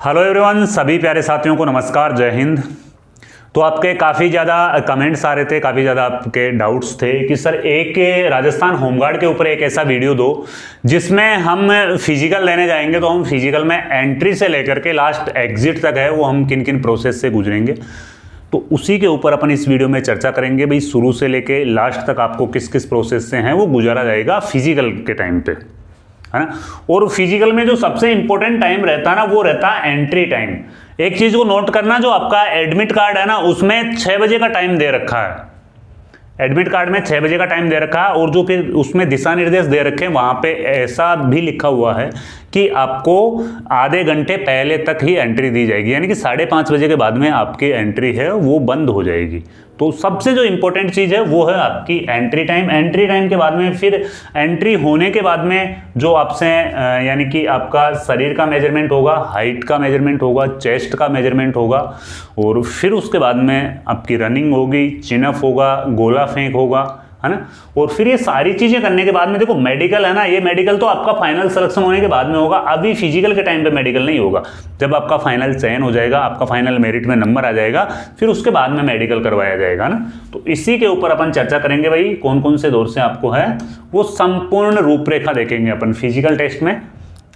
Hello everyone, सभी प्यारे साथियों को नमस्कार, जय हिंद। तो आपके काफ़ी ज़्यादा कमेंट्स आ रहे थे, काफ़ी ज़्यादा आपके डाउट्स थे कि सर एक राजस्थान होमगार्ड के ऊपर एक ऐसा वीडियो दो जिसमें हम फिजिकल लेने जाएंगे। तो हम फिजिकल में एंट्री से लेकर के लास्ट एग्जिट तक है वो हम किन किन प्रोसेस से गुजरेंगे, तो उसी के ऊपर अपन इस वीडियो में चर्चा करेंगे। भाई शुरू से लेके लास्ट तक आपको किस किस प्रोसेस से हैं वो गुजारा जाएगा फिजिकल के टाइम पे, है ना। और फिजिकल में जो सबसे इंपॉर्टेंट टाइम रहता है ना, वो रहता है एंट्री टाइम। एक चीज को नोट करना, जो आपका एडमिट कार्ड है ना, उसमें 6 बजे का टाइम दे रखा है। एडमिट कार्ड में 6 बजे का टाइम दे रखा है, और जो फिर उसमें दिशा निर्देश दे रखे हैं वहां पे ऐसा भी लिखा हुआ है कि आपको आधे घंटे पहले तक ही एंट्री दी जाएगी, यानी कि 5:30 बजे के बाद में आपकी एंट्री है वो बंद हो जाएगी। तो सबसे जो इंपॉर्टेंट चीज़ है वो है आपकी एंट्री टाइम। एंट्री टाइम के बाद में फिर एंट्री होने के बाद में जो आपसे यानी कि आपका शरीर का मेजरमेंट होगा, हाइट का मेजरमेंट होगा, चेस्ट का मेजरमेंट होगा, और फिर उसके बाद में आपकी रनिंग होगी, चिनअप होगा, गोला फेंक होगा, है ना। और फिर ये सारी चीजें करने के बाद में देखो मेडिकल है ना, ये मेडिकल तो आपका फाइनल सिलेक्शन होने के बाद में होगा। अभी फिजिकल के टाइम पे मेडिकल नहीं होगा। जब आपका फाइनल चयन हो जाएगा, आपका फाइनल मेरिट में नंबर आ जाएगा, फिर उसके बाद में मेडिकल करवाया जाएगा ना। तो इसी के ऊपर अपन चर्चा करेंगे भाई, कौन कौन से दौर से आपको है वो संपूर्ण रूपरेखा देखेंगे अपन फिजिकल टेस्ट में।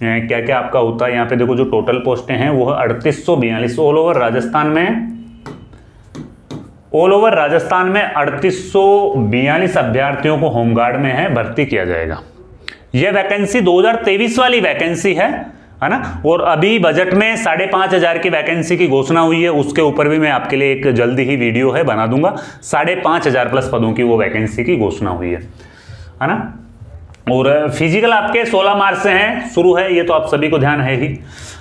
क्या क्या आपका होता है यहाँ पे देखो, जो टोटल पोस्टें हैं वो है 3842 ऑल ओवर राजस्थान में। ऑल ओवर राजस्थान में 3842 अभ्यर्थियों को होमगार्ड में है भर्ती किया जाएगा। यह वैकेंसी 2023 वाली वैकेंसी है ना। और अभी बजट में 5,500 की वैकेंसी की घोषणा हुई है, उसके ऊपर भी मैं आपके लिए एक जल्दी ही वीडियो है बना दूंगा। 5,500 प्लस पदों की वो वैकेंसी की घोषणा हुई है ना। और फिजिकल आपके 16 मार्च से हैं, शुरू है, ये तो आप सभी को ध्यान है ही।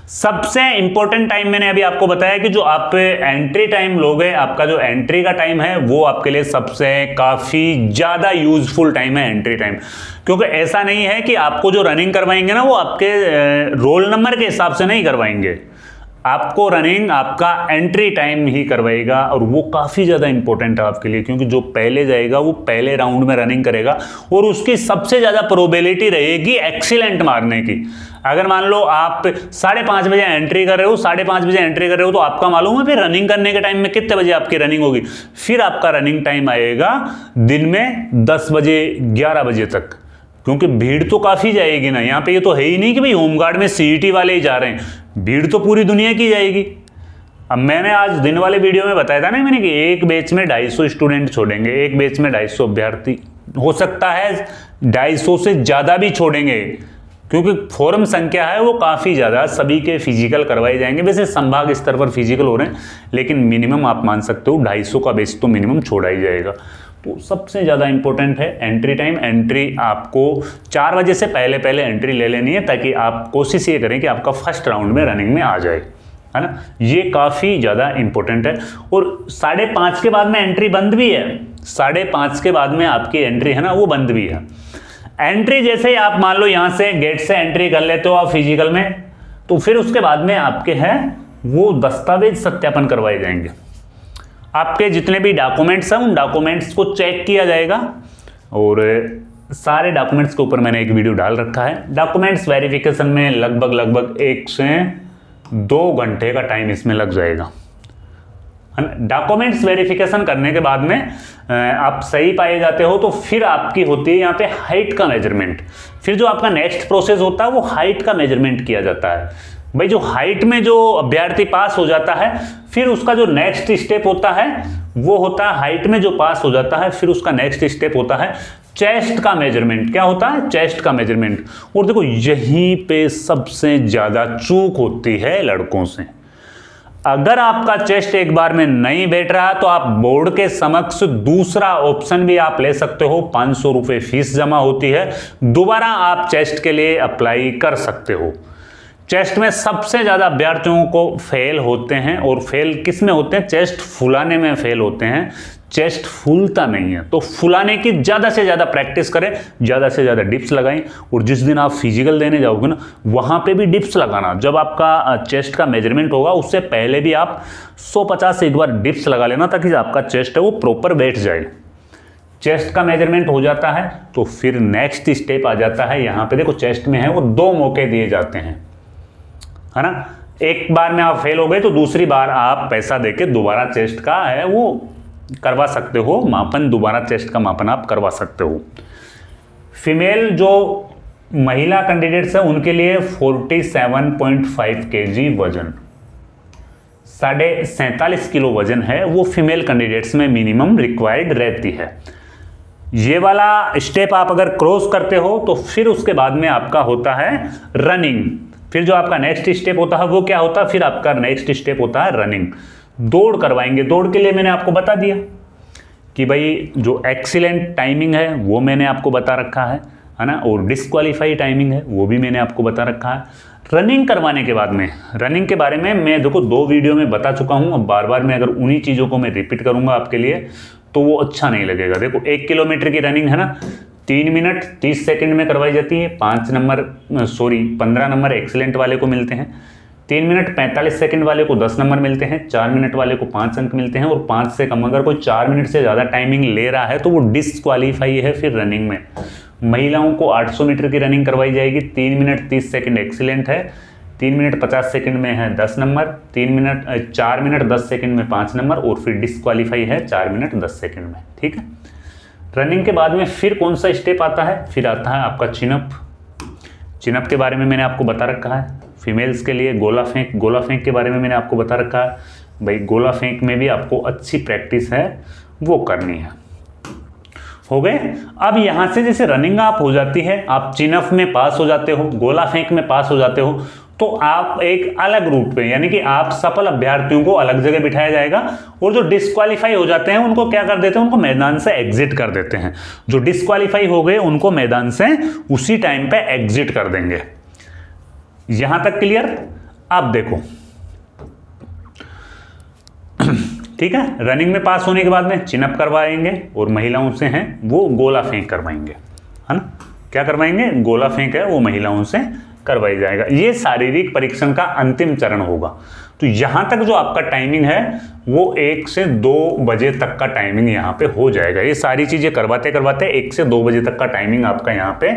सबसे इंपॉर्टेंट टाइम मैंने अभी आपको बताया कि जो आप एंट्री टाइम लोगे, आपका जो एंट्री का टाइम है वो आपके लिए सबसे काफ़ी ज़्यादा यूजफुल टाइम है एंट्री टाइम। क्योंकि ऐसा नहीं है कि आपको जो रनिंग करवाएंगे ना वो आपके रोल नंबर के हिसाब से नहीं करवाएंगे, आपको रनिंग आपका एंट्री टाइम ही करवाएगा। और वो काफ़ी ज़्यादा इंपॉर्टेंट है आपके लिए, क्योंकि जो पहले जाएगा वो पहले राउंड में रनिंग करेगा और उसकी सबसे ज़्यादा प्रोबेबिलिटी रहेगी एक्सीलेंट मारने की। अगर मान लो आप 5:30 बजे एंट्री कर रहे हो, 5:30 बजे एंट्री कर रहे हो, तो आपका मालूम है फिर रनिंग करने के टाइम में कितने बजे आपकी रनिंग होगी। फिर आपका रनिंग टाइम आएगा दिन में 10 बजे 11 बजे तक, क्योंकि भीड़ तो काफ़ी जाएगी ना। यहाँ पे ये तो है ही नहीं कि भाई होमगार्ड में सीईटी वाले ही जा रहे हैं, भीड़ तो पूरी दुनिया की जाएगी। अब मैंने आज दिन वाले वीडियो में बताया था ना मैंने कि एक बैच में 250 स्टूडेंट छोड़ेंगे, एक बैच में 250 अभ्यर्थी, हो सकता है 250 से ज़्यादा भी छोड़ेंगे, क्योंकि फॉर्म संख्या है वो काफ़ी ज़्यादा। सभी के फिजिकल करवाए जाएंगे, वैसे संभाग स्तर पर फिजिकल हो रहे हैं, लेकिन मिनिमम आप मान सकते हो 250 का बैच तो मिनिमम छोड़ा ही जाएगा। तो सबसे ज़्यादा इंपॉर्टेंट है एंट्री टाइम। एंट्री आपको 4 बजे से पहले पहले एंट्री ले लेनी है, ताकि आप कोशिश ये करें कि आपका फर्स्ट राउंड में रनिंग में आ जाए, है ना। ये काफ़ी ज़्यादा इंपॉर्टेंट है। और 5:30 के बाद में एंट्री बंद भी है, 5:30 के बाद में आपकी एंट्री है ना वो बंद भी है। एंट्री जैसे ही आप मान लो यहाँ से गेट से एंट्री कर लेते हो आप फिजिकल में, तो फिर उसके बाद में आपके हैं वो दस्तावेज सत्यापन करवाए जाएंगे। आपके जितने भी डॉक्यूमेंट्स हैं उन डॉक्यूमेंट्स को चेक किया जाएगा, और सारे डॉक्यूमेंट्स के ऊपर मैंने एक वीडियो डाल रखा है। डॉक्यूमेंट्स वेरिफिकेशन में लगभग 1 से 2 घंटे का टाइम इसमें लग जाएगा। डॉक्यूमेंट्स वेरिफिकेशन करने के बाद में आप सही पाए जाते हो, तो फिर आपकी होती है यहाँ पे हाइट का मेजरमेंट। फिर जो आपका नेक्स्ट प्रोसेस होता है वो हाइट का मेजरमेंट किया जाता है। भाई जो हाइट में जो अभ्यर्थी पास हो जाता है, फिर उसका जो नेक्स्ट स्टेप होता है वो होता है, हाइट में जो पास हो जाता है फिर उसका नेक्स्ट स्टेप होता है चेस्ट का मेजरमेंट। क्या होता है? चेस्ट का मेजरमेंट। और देखो यहीं पे सबसे ज्यादा चूक होती है लड़कों से। अगर आपका चेस्ट एक बार में नहीं बैठ रहा तो आप बोर्ड के समक्ष दूसरा ऑप्शन भी आप ले सकते हो। 500 रुपये फीस जमा होती है, दोबारा आप चेस्ट के लिए अप्लाई कर सकते हो। चेस्ट में सबसे ज़्यादा अभ्यर्थियों को फेल होते हैं, और फेल किस में होते हैं? चेस्ट फुलाने में फेल होते हैं। चेस्ट फूलता नहीं है, तो फुलाने की ज़्यादा से ज़्यादा प्रैक्टिस करें, ज़्यादा से ज़्यादा डिप्स लगाएं। और जिस दिन आप फिजिकल देने जाओगे ना, वहाँ पे भी डिप्स लगाना। जब आपका चेस्ट का मेजरमेंट होगा उससे पहले भी आप 150 से एक बार डिप्स लगा लेना, ताकि आपका चेस्ट है वो प्रॉपर बैठ जाए। चेस्ट का मेजरमेंट हो जाता है तो फिर नेक्स्ट स्टेप आ जाता है। यहाँ पे देखो चेस्ट में है वो 2 मौके दिए जाते हैं, है ना। एक बार में आप फेल हो गए तो दूसरी बार आप पैसा देके दोबारा चेस्ट का है वो करवा सकते हो मापन, दोबारा चेस्ट का मापन आप करवा सकते हो। फीमेल जो महिला कैंडिडेट्स हैं उनके लिए 47.5 kg वजन, 47.5 किलो वजन है वो फीमेल कैंडिडेट्स में मिनिमम रिक्वायर्ड रहती है। ये वाला स्टेप आप अगर क्रॉस करते हो तो फिर उसके बाद में आपका होता है रनिंग। फिर जो आपका नेक्स्ट स्टेप होता है वो क्या होता है, फिर आपका नेक्स्ट स्टेप होता है रनिंग, दौड़ करवाएंगे। दौड़ के लिए मैंने आपको बता दिया कि भाई जो एक्सीलेंट टाइमिंग है वो मैंने आपको बता रखा है ना, और डिस्क्वालीफाई टाइमिंग है वो भी मैंने आपको बता रखा है। रनिंग करवाने के बाद में, रनिंग के बारे में मैं देखो 2 वीडियो में बता चुका हूँ, अब बार बार मैं अगर उन्हीं चीज़ों को मैं रिपीट करूँगा आपके लिए तो वो अच्छा नहीं लगेगा। देखो 1 किलोमीटर की रनिंग है ना, 3 मिनट 30 सेकंड में करवाई जाती है। 15 नंबर एक्सीलेंट वाले को मिलते हैं, 3 मिनट 45 सेकंड वाले को 10 नंबर मिलते हैं, 4 मिनट वाले को 5 अंक मिलते हैं, और 5 से कम अगर कोई 4 मिनट से ज़्यादा टाइमिंग ले रहा है तो वो डिस्क्वालीफाई है फिर रनिंग में। महिलाओं को 800 मीटर की रनिंग करवाई जाएगी, 3 मिनट 30 सेकंड एक्सीलेंट है, 3 मिनट 50 सेकंड में है 10 नंबर, 4 मिनट 10 सेकंड में 5 नंबर, और फिर डिस्क्वालीफाई है 4 मिनट 10 सेकंड में। ठीक है, रनिंग के बाद में फिर कौन सा स्टेप आता है, फिर आता है आपका चिनअप। चिनअप के बारे में मैंने आपको बता रखा है। फीमेल्स के लिए गोला फेंक, गोला फेंक के बारे में मैंने आपको बता रखा है। भाई गोला फेंक में भी आपको अच्छी प्रैक्टिस है वो करनी है। हो गए। अब यहाँ से जैसे रनिंग आप हो जाती है, आप चिनअप में पास हो जाते हो, गोला फेंक में पास हो जाते हो, तो आप एक अलग रूट पे, यानी कि आप सफल अभ्यर्थियों को अलग जगह बिठाया जाएगा, और जो डिस्क्वालीफाई हो जाते हैं उनको क्या कर देते हैं, उनको मैदान से एग्जिट कर देते हैं। जो डिस्क्वालीफाई हो गए उनको मैदान से उसी टाइम पे एग्जिट कर देंगे। यहां तक क्लियर? अब देखो ठीक है, रनिंग में पास होने के बाद में चिनअप करवाएंगे, और महिलाओं से हैं वो गोला फेंक करवाएंगे, है ना। क्या करवाएंगे? गोला फेंक है वो महिलाओं से करवाई जाएगा। ये शारीरिक परीक्षण का अंतिम चरण होगा। तो यहां तक जो आपका टाइमिंग है वो 1 से 2 बजे तक का टाइमिंग यहाँ पे हो जाएगा। ये सारी चीजें करवाते करवाते 1 से 2 बजे तक का टाइमिंग आपका यहाँ पे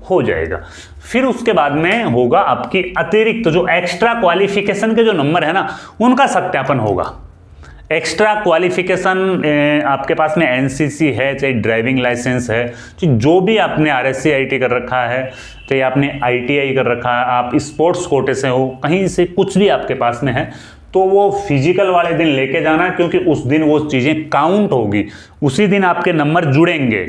हो जाएगा। फिर उसके बाद में होगा आपकी अतिरिक्त जो एक्स्ट्रा क्वालिफिकेशन के जो नंबर है ना उनका सत्यापन होगा। एक्स्ट्रा क्वालिफिकेशन आपके पास में एनसीसी है, चाहे ड्राइविंग लाइसेंस है, जो भी आपने आरएससी आईटी कर रखा है, चाहे आपने आईटीआई कर रखा है, आप स्पोर्ट्स कोटे से हो, कहीं से कुछ भी आपके पास में है, तो वो फिजिकल वाले दिन लेके जाना, क्योंकि उस दिन वो चीज़ें काउंट होगी, उसी दिन आपके नंबर जुड़ेंगे,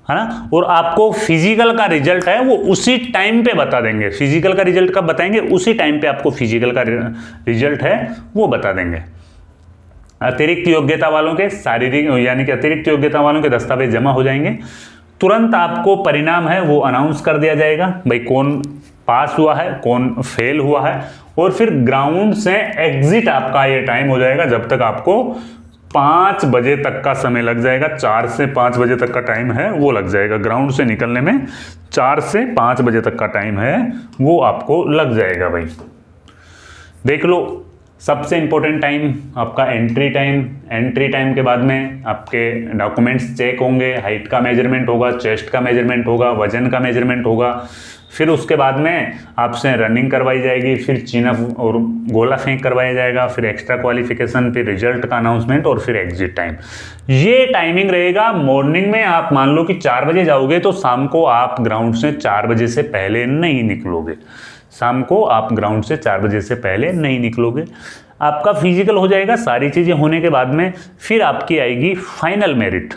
है ना। और आपको फिजिकल का रिजल्ट है वो उसी टाइम पे बता देंगे। फिजिकल का रिजल्ट कब बताएंगे? उसी टाइम पे आपको फिजिकल का रिजल्ट है वो बता देंगे। अतिरिक्त योग्यता वालों के शारीरिक यानी कि अतिरिक्त योग्यता वालों के दस्तावेज जमा हो जाएंगे, तुरंत आपको परिणाम है वो अनाउंस कर दिया जाएगा, भाई कौन पास हुआ है कौन फेल हुआ है, और फिर ग्राउंड से एग्जिट आपका ये टाइम हो जाएगा, जब तक आपको 5 बजे तक का समय लग जाएगा। 4 से 5 बजे तक का टाइम है वो लग जाएगा ग्राउंड से निकलने में, 4 से 5 बजे तक का टाइम है वो आपको लग जाएगा। भाई देख लो, सबसे इंपॉर्टेंट टाइम आपका एंट्री टाइम। एंट्री टाइम के बाद में आपके डॉक्यूमेंट्स चेक होंगे, हाइट का मेजरमेंट होगा, चेस्ट का मेजरमेंट होगा, वजन का मेजरमेंट होगा, फिर उसके बाद में आपसे रनिंग करवाई जाएगी, फिर चिनअप और गोला फेंक करवाया जाएगा, फिर एक्स्ट्रा क्वालिफिकेशन, फिर रिजल्ट का अनाउंसमेंट, और फिर एग्जिट टाइम। ये टाइमिंग रहेगा। मॉर्निंग में आप मान लो कि 4 बजे जाओगे तो शाम को आप ग्राउंड से 4 बजे से पहले नहीं निकलोगे। शाम को आप ग्राउंड से 4 बजे से पहले नहीं निकलोगे। आपका फिजिकल हो जाएगा। सारी चीज़ें होने के बाद में फिर आपकी आएगी फाइनल मेरिट।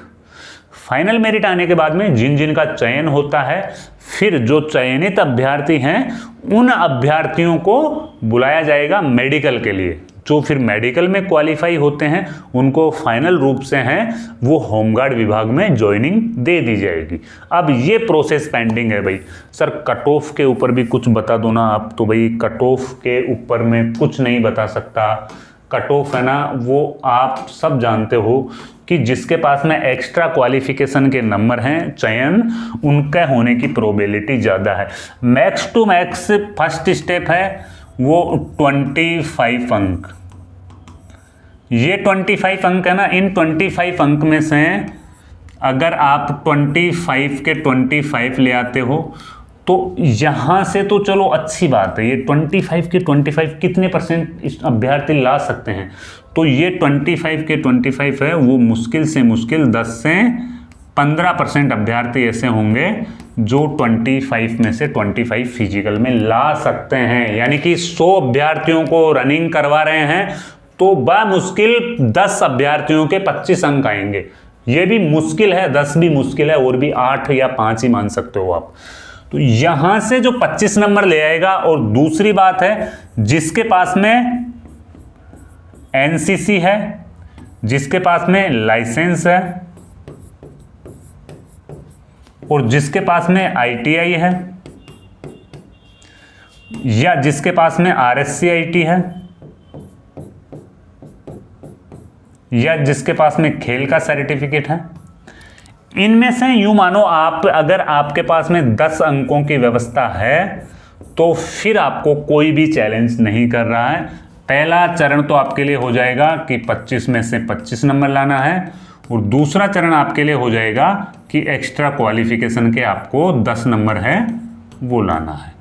फाइनल मेरिट आने के बाद में जिन जिन का चयन होता है, फिर जो चयनित अभ्यर्थी हैं उन अभ्यर्थियों को बुलाया जाएगा मेडिकल के लिए। जो फिर मेडिकल में क्वालिफाई होते हैं उनको फाइनल रूप से हैं वो होमगार्ड विभाग में ज्वाइनिंग दे दी जाएगी। अब ये प्रोसेस पेंडिंग है। भाई सर कट ऑफ के ऊपर भी कुछ बता दो ना आप, तो भाई कट ऑफ के ऊपर में कुछ नहीं बता सकता। कट ऑफ है ना वो आप सब जानते हो कि जिसके पास में एक्स्ट्रा क्वालिफिकेशन के नंबर हैं चयन उनके होने की प्रोबेबिलिटी ज़्यादा है। Max to max first step है वो 25 अंक। ये 25 अंक है ना, इन 25 अंक में से अगर आप 25 के 25 ले आते हो तो यहाँ से तो चलो अच्छी बात है, ये 25 के 25 कितने % अभ्यर्थी ला सकते हैं, तो ये 25 के 25 है, वो मुश्किल से मुश्किल 10 से 15% अभ्यर्थी ऐसे होंगे जो 25 में से 25 फिजिकल में ला सकते हैं। यानी कि 100 अभ्यर्थियों को रनिंग करवा रहे हैं तो बामुश्किल 10 अभ्यर्थियों के 25 अंक आएंगे। ये भी मुश्किल है, 10 भी मुश्किल है, और भी 8 या 5 ही मान सकते हो आप। तो यहां से जो 25 नंबर ले आएगा, और दूसरी बात है जिसके पास में एनसीसी है, जिसके पास में लाइसेंस है, और जिसके पास में आईटीआई है, या जिसके पास में आरएससीआईटी है, या जिसके पास में खेल का सर्टिफिकेट है, इनमें से यूं मानो आप, अगर आपके पास में 10 अंकों की व्यवस्था है तो फिर आपको कोई भी चैलेंज नहीं कर रहा है। पहला चरण तो आपके लिए हो जाएगा कि 25 में से 25 नंबर लाना है, और दूसरा चरण आपके लिए हो जाएगा कि एक्स्ट्रा क्वालिफिकेशन के आपको 10 नंबर है वो लाना है।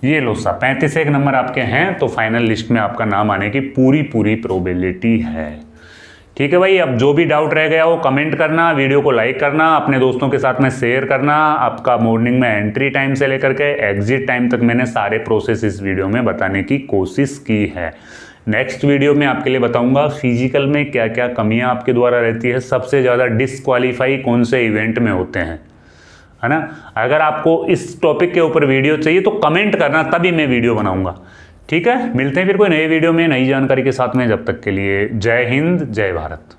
ये लो सा 35 नंबर आपके हैं तो फाइनल लिस्ट में आपका नाम आने की पूरी प्रोबेबिलिटी है। ठीक है भाई, अब जो भी डाउट रह गया वो कमेंट करना, वीडियो को लाइक करना, अपने दोस्तों के साथ में शेयर करना। आपका मॉर्निंग में एंट्री टाइम से लेकर के एग्जिट टाइम तक मैंने सारे प्रोसेस इस वीडियो में बताने की कोशिश की है। नेक्स्ट वीडियो में आपके लिए बताऊंगा फिजिकल में क्या क्या कमियां आपके द्वारा रहती है, सबसे ज़्यादा डिस्क्वालीफाई कौन से इवेंट में होते हैं, है ना। अगर आपको इस टॉपिक के ऊपर वीडियो चाहिए तो कमेंट करना, तभी मैं वीडियो बनाऊंगा। ठीक है, मिलते हैं फिर कोई नए वीडियो में नई जानकारी के साथ में। जब तक के लिए जय हिंद, जय भारत।